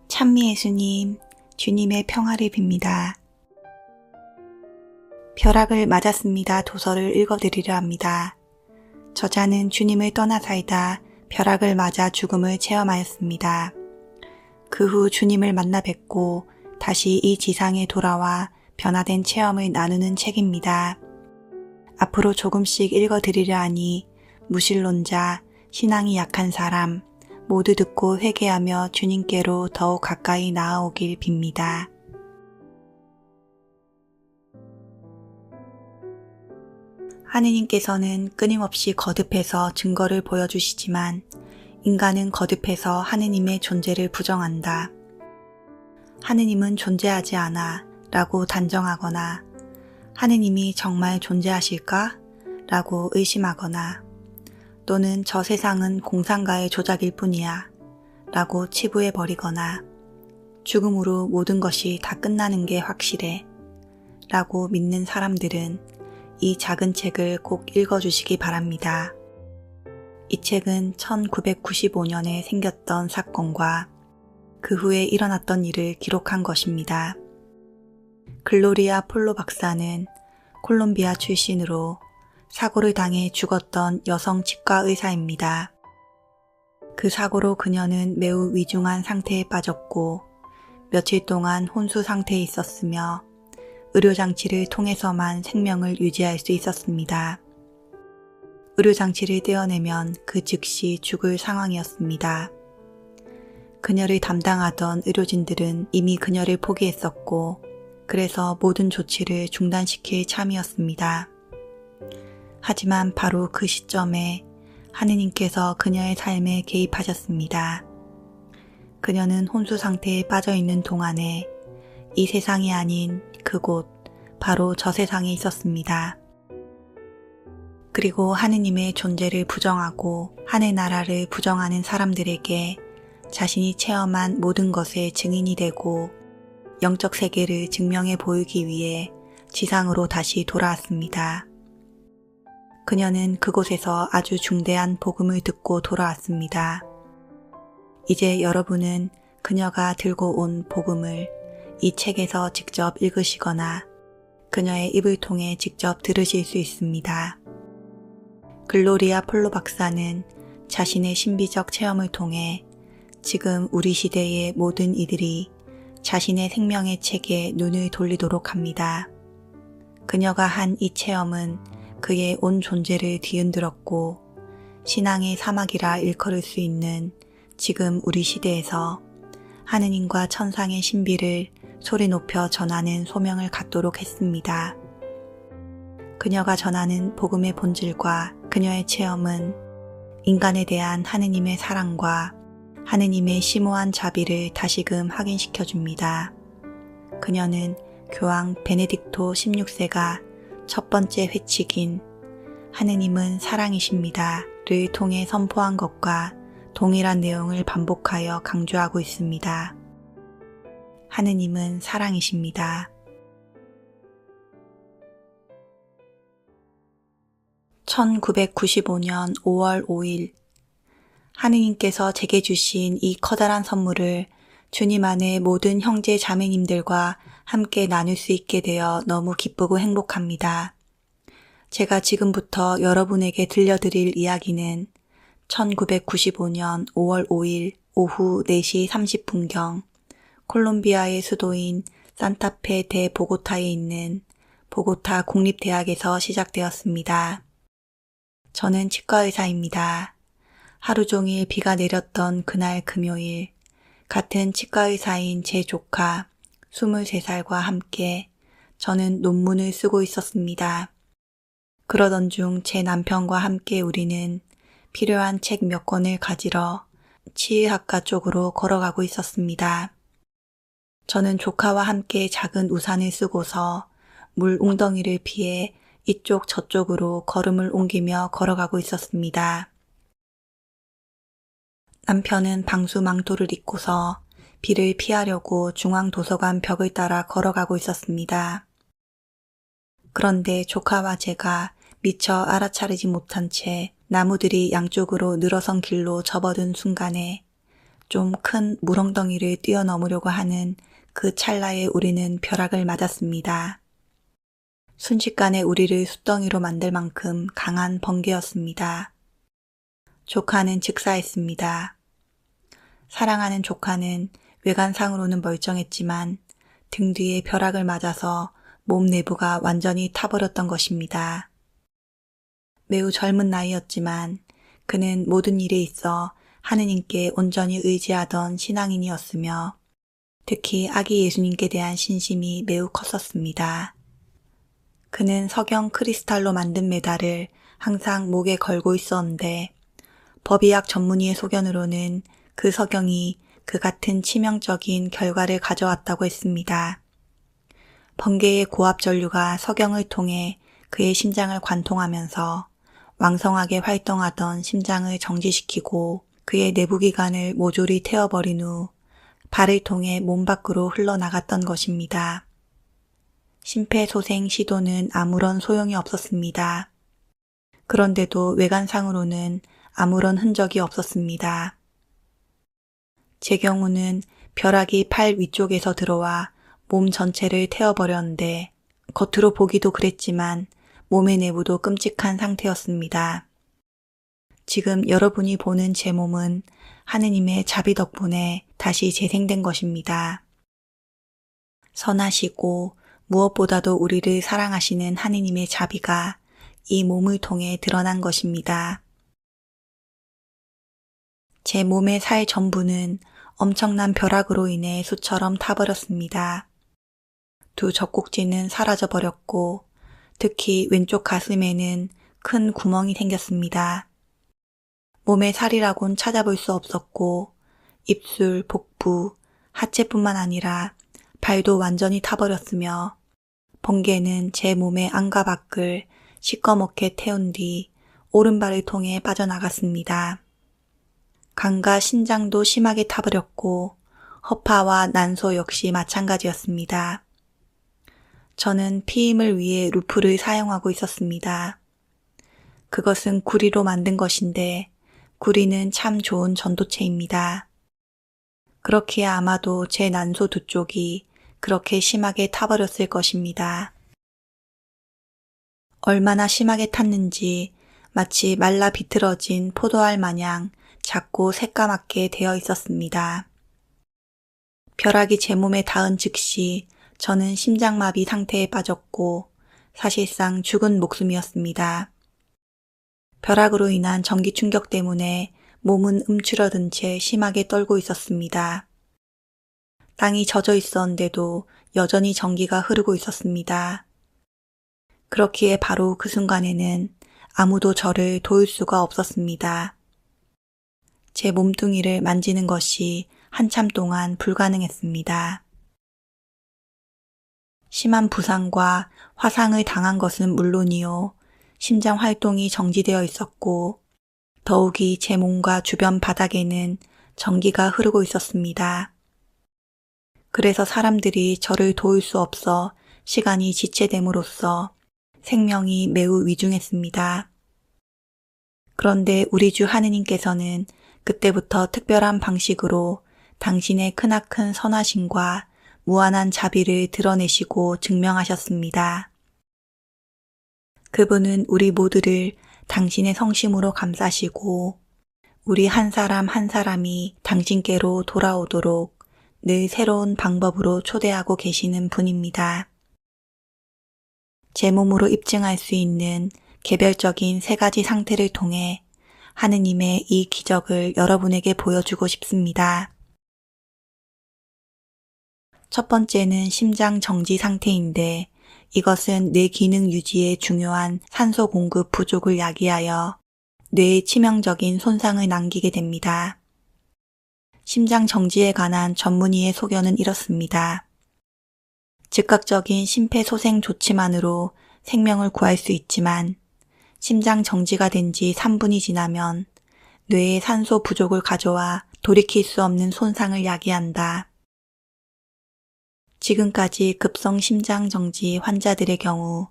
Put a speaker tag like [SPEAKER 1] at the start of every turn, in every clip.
[SPEAKER 1] 찬미 예수님, 주님의 평화를 빕니다. 벼락을 맞았습니다. 도서를 읽어드리려 합니다. 저자는 주님을 떠나 살다 벼락을 맞아 죽음을 체험하였습니다. 그 후 주님을 만나 뵙고 다시 이 지상에 돌아와 변화된 체험을 나누는 책입니다. 앞으로 조금씩 읽어드리려 하니 무신론자, 신앙이 약한 사람, 모두 듣고 회개하며 주님께로 더욱 가까이 나아오길 빕니다. 하느님께서는 끊임없이 거듭해서 증거를 보여주시지만 인간은 거듭해서 하느님의 존재를 부정한다. 하느님은 존재하지 않아 라고 단정하거나 하느님이 정말 존재하실까? 라고 의심하거나 또는 저 세상은 공상가의 조작일 뿐이야 라고 치부해버리거나 죽음으로 모든 것이 다 끝나는 게 확실해 라고 믿는 사람들은 이 작은 책을 꼭 읽어주시기 바랍니다. 이 책은 1995년에 생겼던 사건과 그 후에 일어났던 일을 기록한 것입니다. 글로리아 폴로 박사는 콜롬비아 출신으로 사고를 당해 죽었던 여성 치과 의사입니다. 그 사고로 그녀는 매우 위중한 상태에 빠졌고 며칠 동안 혼수 상태에 있었으며 의료장치를 통해서만 생명을 유지할 수 있었습니다. 의료장치를 떼어내면 그 즉시 죽을 상황이었습니다. 그녀를 담당하던 의료진들은 이미 그녀를 포기했었고 그래서 모든 조치를 중단시킬 참이었습니다. 하지만 바로 그 시점에 하느님께서 그녀의 삶에 개입하셨습니다. 그녀는 혼수 상태에 빠져 있는 동안에 이 세상이 아닌 그곳, 바로 저 세상에 있었습니다. 그리고 하느님의 존재를 부정하고 하늘나라를 부정하는 사람들에게 자신이 체험한 모든 것의 증인이 되고 영적 세계를 증명해 보이기 위해 지상으로 다시 돌아왔습니다. 그녀는 그곳에서 아주 중대한 복음을 듣고 돌아왔습니다. 이제 여러분은 그녀가 들고 온 복음을 이 책에서 직접 읽으시거나 그녀의 입을 통해 직접 들으실 수 있습니다. 글로리아 폴로 박사는 자신의 신비적 체험을 통해 지금 우리 시대의 모든 이들이 자신의 생명의 책에 눈을 돌리도록 합니다. 그녀가 한 이 체험은 그의 온 존재를 뒤흔들었고 신앙의 사막이라 일컬을 수 있는 지금 우리 시대에서 하느님과 천상의 신비를 소리 높여 전하는 소명을 갖도록 했습니다. 그녀가 전하는 복음의 본질과 그녀의 체험은 인간에 대한 하느님의 사랑과 하느님의 심오한 자비를 다시금 확인시켜 줍니다. 그녀는 교황 베네딕토 16세가 첫 번째 회칙인 하느님은 사랑이십니다를 통해 선포한 것과 동일한 내용을 반복하여 강조하고 있습니다. 하느님은 사랑이십니다. 1995년 5월 5일 하느님께서 제게 주신 이 커다란 선물을 주님 안에 모든 형제 자매님들과 함께 나눌 수 있게 되어 너무 기쁘고 행복합니다. 제가 지금부터 여러분에게 들려드릴 이야기는 1995년 5월 5일 오후 4시 30분경 콜롬비아의 수도인 산타페 대 보고타에 있는 보고타 국립대학에서 시작되었습니다. 저는 치과의사입니다. 하루 종일 비가 내렸던 그날 금요일, 같은 치과의사인 제 조카 23살과 함께 저는 논문을 쓰고 있었습니다. 그러던 중 제 남편과 함께 우리는 필요한 책 몇 권을 가지러 치의학과 쪽으로 걸어가고 있었습니다. 저는 조카와 함께 작은 우산을 쓰고서 물 웅덩이를 피해 이쪽 저쪽으로 걸음을 옮기며 걸어가고 있었습니다. 남편은 방수 망토를 입고서 비를 피하려고 중앙도서관 벽을 따라 걸어가고 있었습니다. 그런데 조카와 제가 미처 알아차리지 못한 채 나무들이 양쪽으로 늘어선 길로 접어든 순간에 좀 큰 물엉덩이를 뛰어넘으려고 하는 그 찰나에 우리는 벼락을 맞았습니다. 순식간에 우리를 숫덩이로 만들 만큼 강한 번개였습니다. 조카는 즉사했습니다. 사랑하는 조카는 외관상으로는 멀쩡했지만 등 뒤에 벼락을 맞아서 몸 내부가 완전히 타버렸던 것입니다. 매우 젊은 나이였지만 그는 모든 일에 있어 하느님께 온전히 의지하던 신앙인이었으며 특히 아기 예수님께 대한 신심이 매우 컸었습니다. 그는 석영 크리스탈로 만든 메달을 항상 목에 걸고 있었는데 법의학 전문의의 소견으로는 그 석영이 그 같은 치명적인 결과를 가져왔다고 했습니다. 번개의 고압 전류가 석영을 통해 그의 심장을 관통하면서 왕성하게 활동하던 심장을 정지시키고 그의 내부기관을 모조리 태워버린 후 발을 통해 몸 밖으로 흘러나갔던 것입니다. 심폐소생 시도는 아무런 소용이 없었습니다. 그런데도 외관상으로는 아무런 흔적이 없었습니다. 제 경우는 벼락이 팔 위쪽에서 들어와 몸 전체를 태워버렸는데 겉으로 보기도 그랬지만 몸의 내부도 끔찍한 상태였습니다. 지금 여러분이 보는 제 몸은 하느님의 자비 덕분에 다시 재생된 것입니다. 선하시고 무엇보다도 우리를 사랑하시는 하느님의 자비가 이 몸을 통해 드러난 것입니다. 제 몸의 살 전부는 엄청난 벼락으로 인해 숯처럼 타버렸습니다. 두 젖꼭지는 사라져버렸고 특히 왼쪽 가슴에는 큰 구멍이 생겼습니다. 몸의 살이라곤 찾아볼 수 없었고 입술, 복부, 하체뿐만 아니라 발도 완전히 타버렸으며 번개는 제 몸의 안과 밖을 시꺼멓게 태운 뒤 오른발을 통해 빠져나갔습니다. 간과 신장도 심하게 타버렸고 허파와 난소 역시 마찬가지였습니다. 저는 피임을 위해 루프를 사용하고 있었습니다. 그것은 구리로 만든 것인데 구리는 참 좋은 전도체입니다. 그렇기에 아마도 제 난소 두 쪽이 그렇게 심하게 타버렸을 것입니다. 얼마나 심하게 탔는지 마치 말라 비틀어진 포도알 마냥 작고 새까맣게 되어 있었습니다. 벼락이 제 몸에 닿은 즉시 저는 심장마비 상태에 빠졌고 사실상 죽은 목숨이었습니다. 벼락으로 인한 전기 충격 때문에 몸은 움츠러든 채 심하게 떨고 있었습니다. 땅이 젖어 있었는데도 여전히 전기가 흐르고 있었습니다. 그렇기에 바로 그 순간에는 아무도 저를 도울 수가 없었습니다. 제 몸뚱이를 만지는 것이 한참 동안 불가능했습니다. 심한 부상과 화상을 당한 것은 물론이요. 심장 활동이 정지되어 있었고 더욱이 제 몸과 주변 바닥에는 전기가 흐르고 있었습니다. 그래서 사람들이 저를 도울 수 없어 시간이 지체됨으로써 생명이 매우 위중했습니다. 그런데 우리 주 하느님께서는 그때부터 특별한 방식으로 당신의 크나큰 선하심과 무한한 자비를 드러내시고 증명하셨습니다. 그분은 우리 모두를 당신의 성심으로 감싸시고 우리 한 사람 한 사람이 당신께로 돌아오도록 늘 새로운 방법으로 초대하고 계시는 분입니다. 제 몸으로 입증할 수 있는 개별적인 3가지 상태를 통해 하느님의 이 기적을 여러분에게 보여주고 싶습니다. 첫 번째는 심장 정지 상태인데 이것은 뇌 기능 유지에 중요한 산소 공급 부족을 야기하여 뇌에 치명적인 손상을 남기게 됩니다. 심장 정지에 관한 전문의의 소견은 이렇습니다. 즉각적인 심폐소생 조치만으로 생명을 구할 수 있지만 심장 정지가 된 지 3분이 지나면 뇌에 산소 부족을 가져와 돌이킬 수 없는 손상을 야기한다. 지금까지 급성 심장 정지 환자들의 경우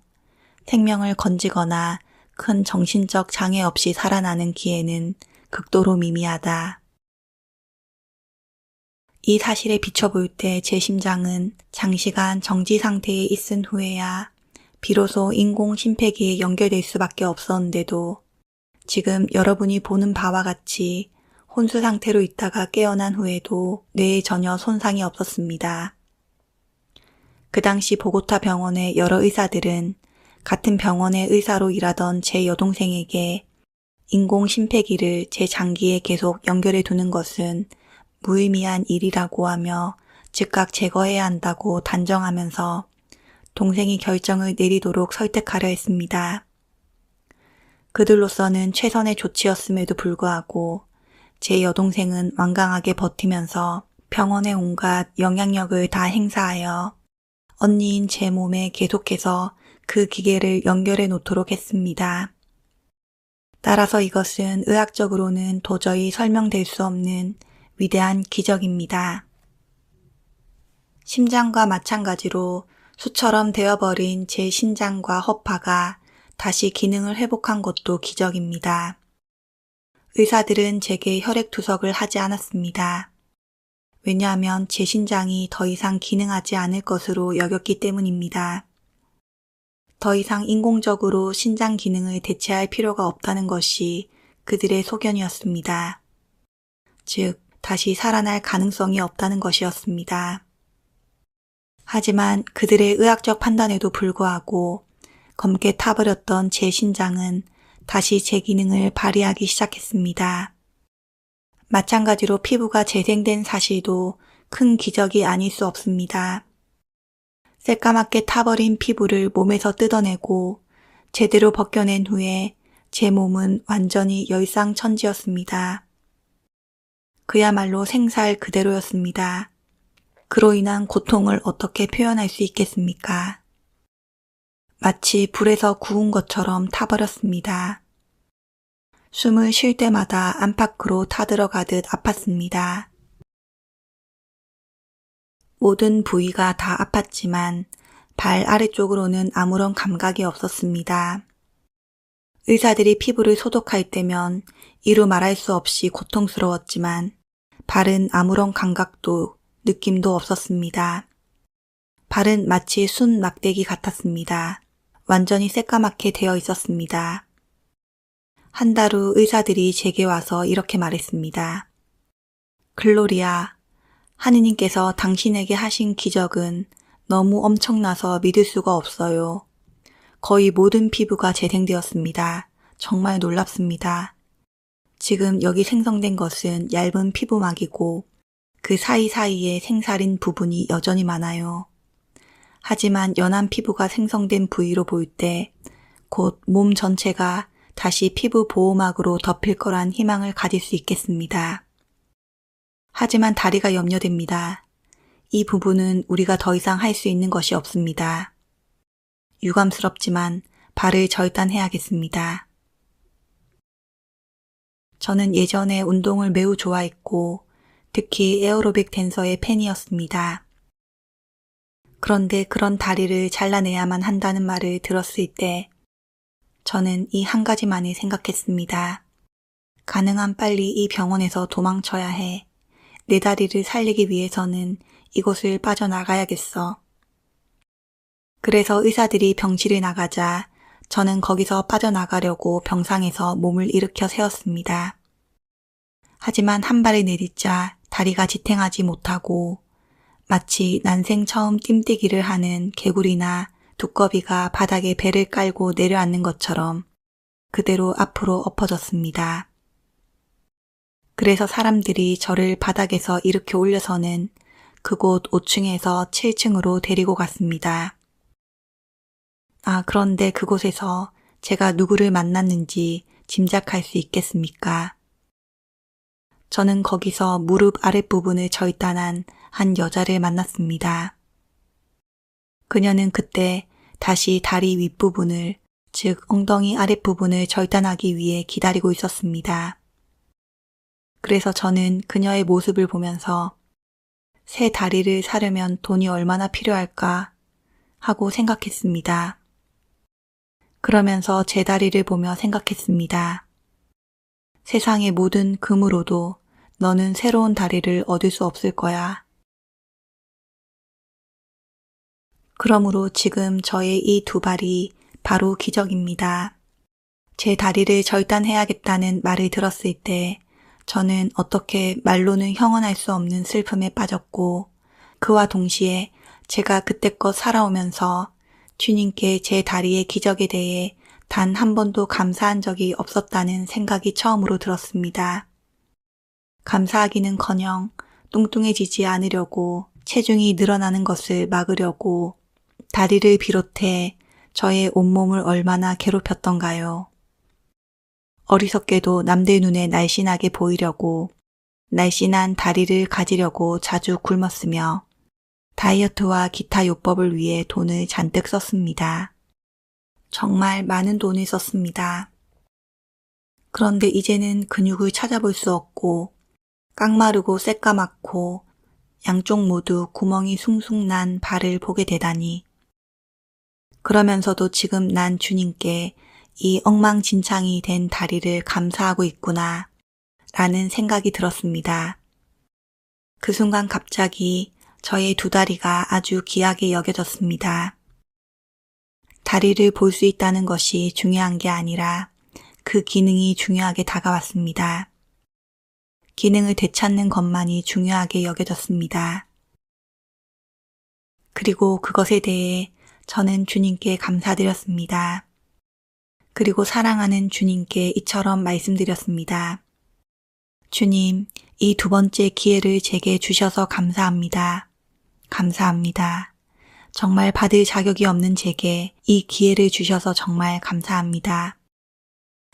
[SPEAKER 1] 생명을 건지거나 큰 정신적 장애 없이 살아나는 기회는 극도로 미미하다. 이 사실에 비춰볼 때 제 심장은 장시간 정지 상태에 있은 후에야 비로소 인공 심폐기에 연결될 수밖에 없었는데도 지금 여러분이 보는 바와 같이 혼수 상태로 있다가 깨어난 후에도 뇌에 전혀 손상이 없었습니다. 그 당시 보고타 병원의 여러 의사들은 같은 병원의 의사로 일하던 제 여동생에게 인공 심폐기를 제 장기에 계속 연결해 두는 것은 무의미한 일이라고 하며 즉각 제거해야 한다고 단정하면서 동생이 결정을 내리도록 설득하려 했습니다. 그들로서는 최선의 조치였음에도 불구하고 제 여동생은 완강하게 버티면서 병원의 온갖 영향력을 다 행사하여 언니인 제 몸에 계속해서 그 기계를 연결해 놓도록 했습니다. 따라서 이것은 의학적으로는 도저히 설명될 수 없는 위대한 기적입니다. 심장과 마찬가지로 수처럼 되어버린 제 신장과 허파가 다시 기능을 회복한 것도 기적입니다. 의사들은 제게 혈액투석을 하지 않았습니다. 왜냐하면 제 신장이 더 이상 기능하지 않을 것으로 여겼기 때문입니다. 더 이상 인공적으로 신장 기능을 대체할 필요가 없다는 것이 그들의 소견이었습니다. 즉, 다시 살아날 가능성이 없다는 것이었습니다. 하지만 그들의 의학적 판단에도 불구하고 검게 타버렸던 제 신장은 다시 제 기능을 발휘하기 시작했습니다. 마찬가지로 피부가 재생된 사실도 큰 기적이 아닐 수 없습니다. 새까맣게 타버린 피부를 몸에서 뜯어내고 제대로 벗겨낸 후에 제 몸은 완전히 열상천지였습니다. 그야말로 생살 그대로였습니다. 그로 인한 고통을 어떻게 표현할 수 있겠습니까? 마치 불에서 구운 것처럼 타버렸습니다. 숨을 쉴 때마다 안팎으로 타들어가듯 아팠습니다. 모든 부위가 다 아팠지만 발 아래쪽으로는 아무런 감각이 없었습니다. 의사들이 피부를 소독할 때면 이루 말할 수 없이 고통스러웠지만 발은 아무런 감각도 느낌도 없었습니다. 발은 마치 순 막대기 같았습니다. 완전히 새까맣게 되어 있었습니다. 한 달 후 의사들이 제게 와서 이렇게 말했습니다. 글로리아, 하느님께서 당신에게 하신 기적은 너무 엄청나서 믿을 수가 없어요. 거의 모든 피부가 재생되었습니다. 정말 놀랍습니다. 지금 여기 생성된 것은 얇은 피부막이고 그 사이사이에 생살인 부분이 여전히 많아요. 하지만 연한 피부가 생성된 부위로 볼 때 곧 몸 전체가 다시 피부 보호막으로 덮일 거란 희망을 가질 수 있겠습니다. 하지만 다리가 염려됩니다. 이 부분은 우리가 더 이상 할 수 있는 것이 없습니다. 유감스럽지만 발을 절단해야겠습니다. 저는 예전에 운동을 매우 좋아했고 특히 에어로빅 댄서의 팬이었습니다. 그런데 그런 다리를 잘라내야만 한다는 말을 들었을 때 저는 이 한 가지만을 생각했습니다. 가능한 빨리 이 병원에서 도망쳐야 해. 내 다리를 살리기 위해서는 이곳을 빠져나가야겠어. 그래서 의사들이 병실을 나가자 저는 거기서 빠져나가려고 병상에서 몸을 일으켜 세웠습니다. 하지만 한 발을 내딛자 다리가 지탱하지 못하고 마치 난생 처음 뜀뛰기를 하는 개구리나 두꺼비가 바닥에 배를 깔고 내려앉는 것처럼 그대로 앞으로 엎어졌습니다. 그래서 사람들이 저를 바닥에서 일으켜 올려서는 그곳 5층에서 7층으로 데리고 갔습니다. 그런데 그곳에서 제가 누구를 만났는지 짐작할 수 있겠습니까? 저는 거기서 무릎 아랫부분을 절단한 한 여자를 만났습니다. 그녀는 그때 다시 다리 윗부분을, 즉 엉덩이 아랫부분을 절단하기 위해 기다리고 있었습니다. 그래서 저는 그녀의 모습을 보면서 새 다리를 사려면 돈이 얼마나 필요할까 하고 생각했습니다. 그러면서 제 다리를 보며 생각했습니다. 세상의 모든 금으로도 너는 새로운 다리를 얻을 수 없을 거야. 그러므로 지금 저의 이 두 발이 바로 기적입니다. 제 다리를 절단해야겠다는 말을 들었을 때 저는 어떻게 말로는 형언할 수 없는 슬픔에 빠졌고 그와 동시에 제가 그때껏 살아오면서 주님께 제 다리의 기적에 대해 단 한 번도 감사한 적이 없었다는 생각이 처음으로 들었습니다. 감사하기는커녕 뚱뚱해지지 않으려고 체중이 늘어나는 것을 막으려고 다리를 비롯해 저의 온몸을 얼마나 괴롭혔던가요. 어리석게도 남들 눈에 날씬하게 보이려고 날씬한 다리를 가지려고 자주 굶었으며 다이어트와 기타 요법을 위해 돈을 잔뜩 썼습니다. 정말 많은 돈을 썼습니다. 그런데 이제는 근육을 찾아볼 수 없고 깡마르고 새까맣고 양쪽 모두 구멍이 숭숭 난 발을 보게 되다니. 그러면서도 지금 난 주님께 이 엉망진창이 된 다리를 감사하고 있구나 라는 생각이 들었습니다. 그 순간 갑자기 저의 두 다리가 아주 귀하게 여겨졌습니다. 다리를 볼 수 있다는 것이 중요한 게 아니라 그 기능이 중요하게 다가왔습니다. 기능을 되찾는 것만이 중요하게 여겨졌습니다. 그리고 그것에 대해 저는 주님께 감사드렸습니다. 그리고 사랑하는 주님께 이처럼 말씀드렸습니다. 주님, 이 두 번째 기회를 제게 주셔서 감사합니다. 감사합니다. 정말 받을 자격이 없는 제게 이 기회를 주셔서 정말 감사합니다.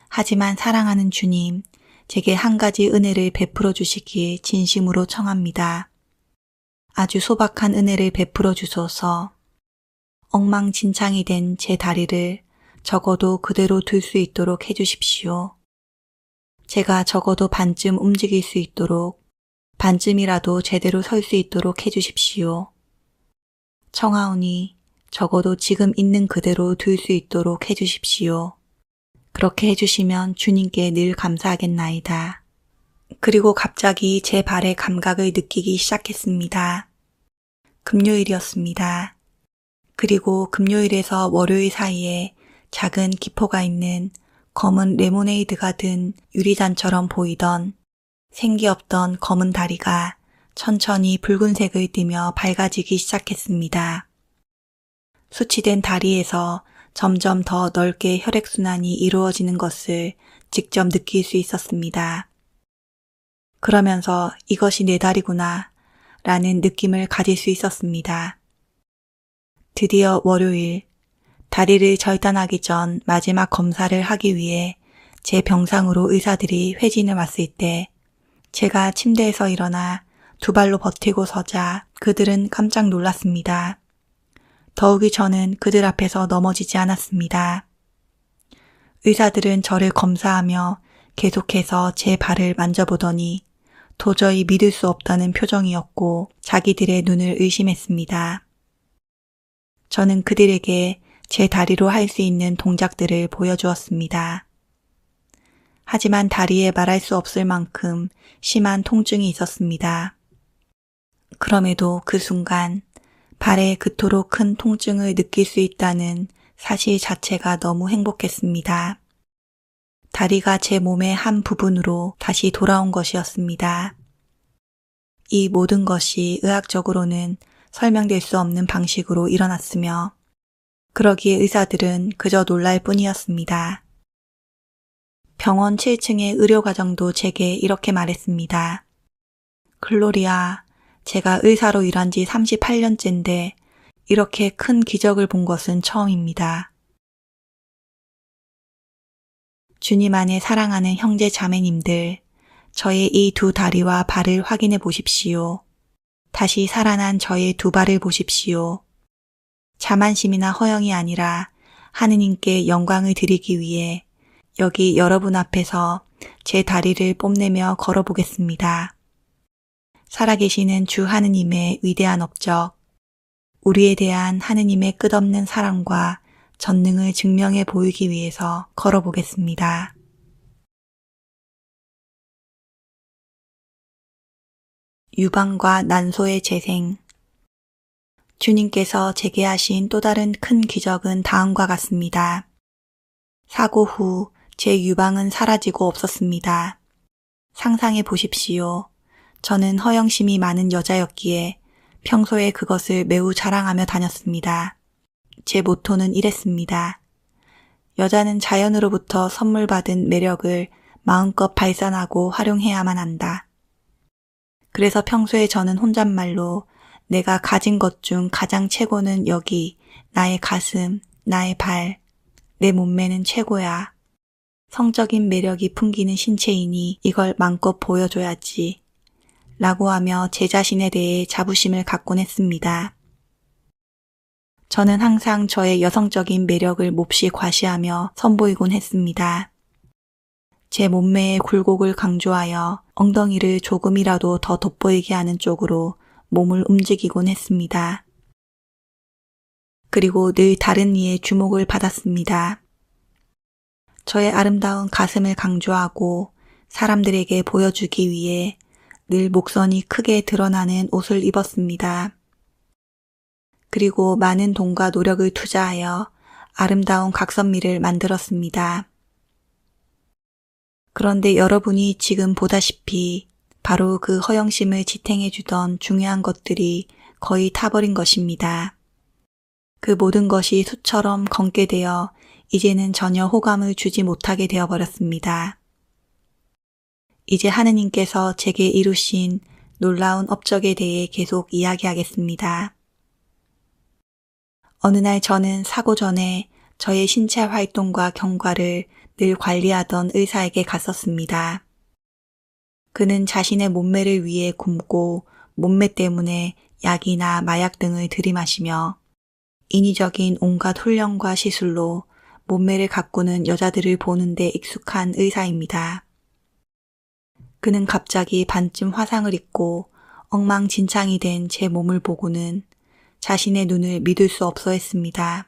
[SPEAKER 1] 하지만 사랑하는 주님, 제게 한 가지 은혜를 베풀어 주시길 진심으로 청합니다. 아주 소박한 은혜를 베풀어 주소서. 엉망진창이 된 제 다리를 적어도 그대로 둘 수 있도록 해주십시오. 제가 적어도 반쯤 움직일 수 있도록, 반쯤이라도 제대로 설 수 있도록 해주십시오. 청하오니 적어도 지금 있는 그대로 둘 수 있도록 해주십시오. 그렇게 해주시면 주님께 늘 감사하겠나이다. 그리고 갑자기 제 발의 감각을 느끼기 시작했습니다. 금요일이었습니다. 그리고 금요일에서 월요일 사이에 작은 기포가 있는 검은 레모네이드가 든 유리잔처럼 보이던 생기 없던 검은 다리가 천천히 붉은색을 띠며 밝아지기 시작했습니다. 수치된 다리에서 점점 더 넓게 혈액순환이 이루어지는 것을 직접 느낄 수 있었습니다. 그러면서 이것이 내 다리구나 라는 느낌을 가질 수 있었습니다. 드디어 월요일, 다리를 절단하기 전 마지막 검사를 하기 위해 제 병상으로 의사들이 회진을 왔을 때 제가 침대에서 일어나 두 발로 버티고 서자 그들은 깜짝 놀랐습니다. 더욱이 저는 그들 앞에서 넘어지지 않았습니다. 의사들은 저를 검사하며 계속해서 제 발을 만져보더니 도저히 믿을 수 없다는 표정이었고 자기들의 눈을 의심했습니다. 저는 그들에게 제 다리로 할 수 있는 동작들을 보여주었습니다. 하지만 다리에 말할 수 없을 만큼 심한 통증이 있었습니다. 그럼에도 그 순간 발에 그토록 큰 통증을 느낄 수 있다는 사실 자체가 너무 행복했습니다. 다리가 제 몸의 한 부분으로 다시 돌아온 것이었습니다. 이 모든 것이 의학적으로는 설명될 수 없는 방식으로 일어났으며 그러기에 의사들은 그저 놀랄 뿐이었습니다. 병원 7층의 의료과정도 제게 이렇게 말했습니다. 글로리아, 제가 의사로 일한 지 38년째인데 이렇게 큰 기적을 본 것은 처음입니다. 주님 안에 사랑하는 형제 자매님들, 저의 이 두 다리와 발을 확인해 보십시오. 다시 살아난 저의 두 발을 보십시오. 자만심이나 허영이 아니라 하느님께 영광을 드리기 위해 여기 여러분 앞에서 제 다리를 뽐내며 걸어보겠습니다. 살아계시는 주 하느님의 위대한 업적, 우리에 대한 하느님의 끝없는 사랑과 전능을 증명해 보이기 위해서 걸어보겠습니다. 유방과 난소의 재생. 주님께서 제게 하신 또 다른 큰 기적은 다음과 같습니다. 사고 후 제 유방은 사라지고 없었습니다. 상상해 보십시오. 저는 허영심이 많은 여자였기에 평소에 그것을 매우 자랑하며 다녔습니다. 제 모토는 이랬습니다. 여자는 자연으로부터 선물 받은 매력을 마음껏 발산하고 활용해야만 한다. 그래서 평소에 저는 혼잣말로 내가 가진 것 중 가장 최고는 여기, 나의 가슴, 나의 발, 내 몸매는 최고야. 성적인 매력이 풍기는 신체이니 이걸 마음껏 보여줘야지. 라고 하며 제 자신에 대해 자부심을 갖곤 했습니다. 저는 항상 저의 여성적인 매력을 몹시 과시하며 선보이곤 했습니다. 제 몸매의 굴곡을 강조하여 엉덩이를 조금이라도 더 돋보이게 하는 쪽으로 몸을 움직이곤 했습니다. 그리고 늘 다른 이의 주목을 받았습니다. 저의 아름다운 가슴을 강조하고 사람들에게 보여주기 위해 늘 목선이 크게 드러나는 옷을 입었습니다. 그리고 많은 돈과 노력을 투자하여 아름다운 각선미를 만들었습니다. 그런데 여러분이 지금 보다시피 바로 그 허영심을 지탱해주던 중요한 것들이 거의 타버린 것입니다. 그 모든 것이 숯처럼 검게 되어 이제는 전혀 호감을 주지 못하게 되어버렸습니다. 이제 하느님께서 제게 이루신 놀라운 업적에 대해 계속 이야기하겠습니다. 어느 날 저는 사고 전에 저의 신체 활동과 경과를 늘 관리하던 의사에게 갔었습니다. 그는 자신의 몸매를 위해 굶고 몸매 때문에 약이나 마약 등을 들이마시며 인위적인 온갖 훈련과 시술로 몸매를 가꾸는 여자들을 보는데 익숙한 의사입니다. 그는 갑자기 반쯤 화상을 입고 엉망진창이 된 제 몸을 보고는 자신의 눈을 믿을 수 없어 했습니다.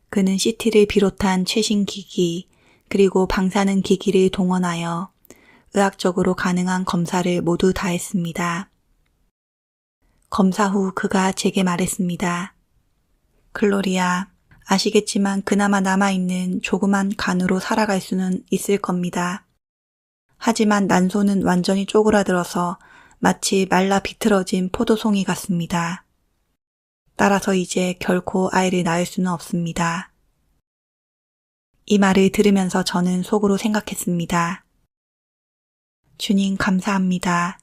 [SPEAKER 1] 그는 CT를 비롯한 최신 기기 그리고 방사능 기기를 동원하여 의학적으로 가능한 검사를 모두 다 했습니다. 검사 후 그가 제게 말했습니다. 글로리아, 아시겠지만 그나마 남아있는 조그만 간으로 살아갈 수는 있을 겁니다. 하지만 난소는 완전히 쪼그라들어서 마치 말라 비틀어진 포도송이 같습니다. 따라서 이제 결코 아이를 낳을 수는 없습니다. 이 말을 들으면서 저는 속으로 생각했습니다. 주님 감사합니다.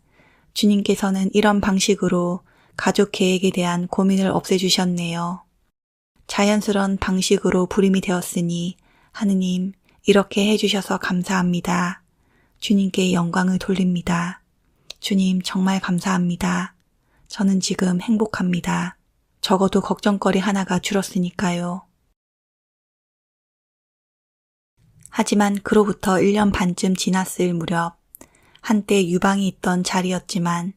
[SPEAKER 1] 주님께서는 이런 방식으로 가족 계획에 대한 고민을 없애주셨네요. 자연스러운 방식으로 불임이 되었으니 하느님 이렇게 해주셔서 감사합니다. 주님께 영광을 돌립니다. 주님 정말 감사합니다. 저는 지금 행복합니다. 적어도 걱정거리 하나가 줄었으니까요. 하지만 그로부터 1년 반쯤 지났을 무렵 한때 유방이 있던 자리였지만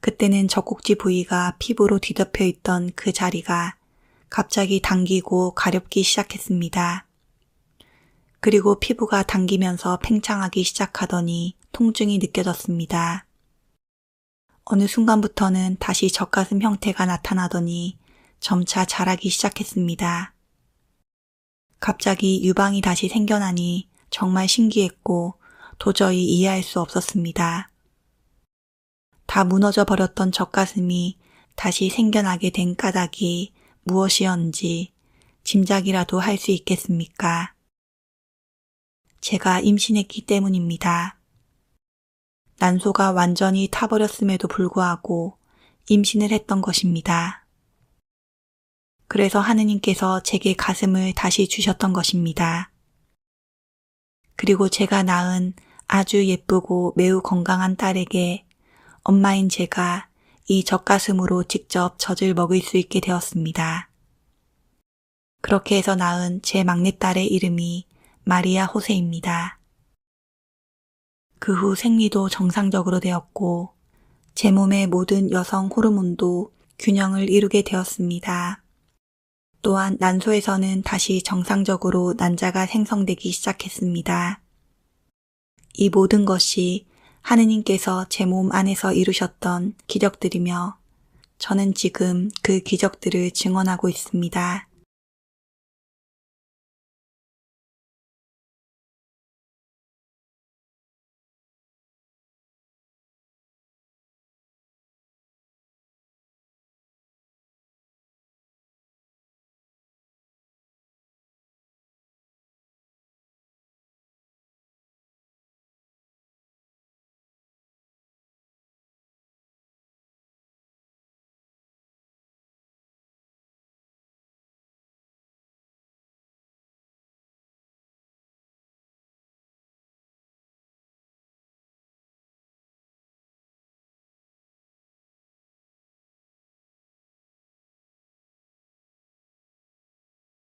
[SPEAKER 1] 그때는 젖꼭지 부위가 피부로 뒤덮여 있던 그 자리가 갑자기 당기고 가렵기 시작했습니다. 그리고 피부가 당기면서 팽창하기 시작하더니 통증이 느껴졌습니다. 어느 순간부터는 다시 젖가슴 형태가 나타나더니 점차 자라기 시작했습니다. 갑자기 유방이 다시 생겨나니 정말 신기했고 도저히 이해할 수 없었습니다. 다 무너져 버렸던 젖가슴이 다시 생겨나게 된 까닭이 무엇이었는지 짐작이라도 할 수 있겠습니까? 제가 임신했기 때문입니다. 난소가 완전히 타버렸음에도 불구하고 임신을 했던 것입니다. 그래서 하느님께서 제게 가슴을 다시 주셨던 것입니다. 그리고 제가 낳은 아주 예쁘고 매우 건강한 딸에게 엄마인 제가 이 젖가슴으로 직접 젖을 먹일 수 있게 되었습니다. 그렇게 해서 낳은 제 막내딸의 이름이 마리아 호세입니다. 그 후 생리도 정상적으로 되었고 제 몸의 모든 여성 호르몬도 균형을 이루게 되었습니다. 또한 난소에서는 다시 정상적으로 난자가 생성되기 시작했습니다. 이 모든 것이 하느님께서 제 몸 안에서 이루셨던 기적들이며 저는 지금 그 기적들을 증언하고 있습니다.